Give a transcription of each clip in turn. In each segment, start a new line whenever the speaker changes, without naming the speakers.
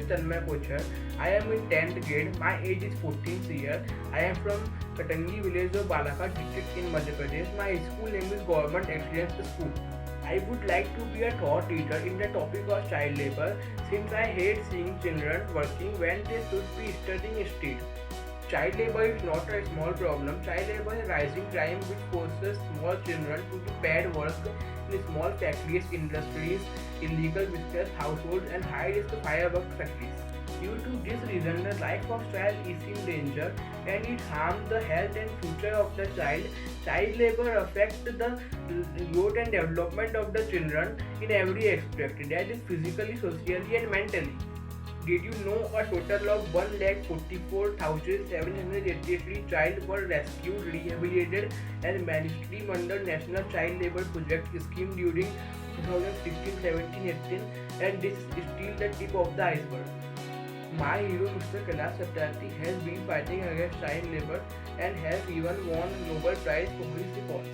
Tanmay Kochar. I am in 10th grade. My age is 14th year. I am from Katangi village of Balakhat district in Madhya Pradesh. My school name is Government Excellence School. I would like to be a thought leader in the topic of child labor since I hate seeing children working when they should be studying instead. Child labor is not a small problem. Child labor is a rising crime which forces small children to do bad work in small factories, industries, illegal business, households, and high-risk firework factories. Due to this reason, the life of child is in danger and it harms the health and future of the child. Child labor affects the growth and development of the children in every aspect, that is physically, socially, and mentally. Did you know a total of 1,44,783 child were rescued, rehabilitated, and mainstreamed under National Child Labour Project scheme during 2016, 17, 18, and this is still the tip of the iceberg. My hero Mr. Kailash Satyarthi has been fighting against child labour and has even won Nobel Prize for his efforts.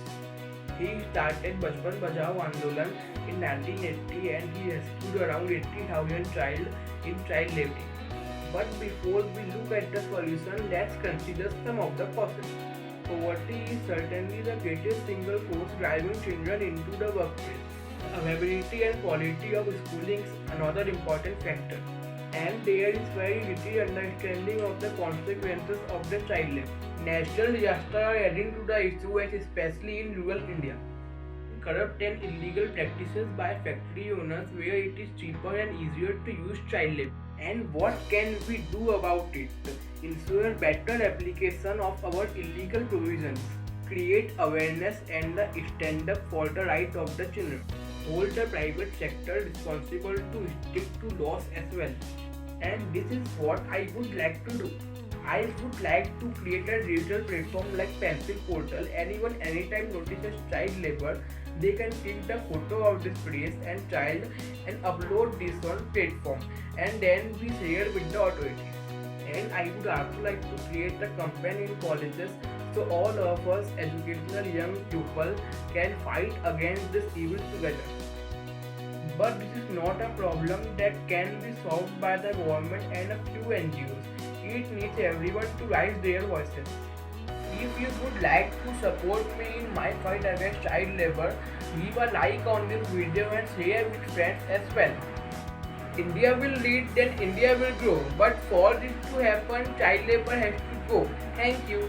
He started Bachpan Bachao Andolan in 1980 and he rescued around 80,000 child in child labour. But before we look at the solution, let's consider some of the causes. Poverty is certainly the greatest single force driving children into the workplace. Availability and quality of schooling is another important factor. And there is very little understanding of the consequences of the child labor. National disasters are adding to the issue, especially in rural India. Corrupt and illegal practices by factory owners where it is cheaper and easier to use child labor. And what can we do about it? Ensure better application of our illegal provisions. Create awareness and stand up for the right of the children. Hold the private sector responsible to stick to laws as well. And this is what I would like to do. I would like to create a digital platform like Pencil Portal. Anyone anytime notices child labor, they can take the photo of this place and child and upload this on platform and then we share with the authorities. And I would also like to create a campaign in colleges so all of us educational young people can fight against this evil together. But this is not a problem that can be solved by the government and a few NGOs. It needs everyone to raise their voices. If you would like to support me in my fight against child labor, leave a like on this video and share with friends as well. India will lead, then India will grow. But for this to happen, child labor has to go. Thank you.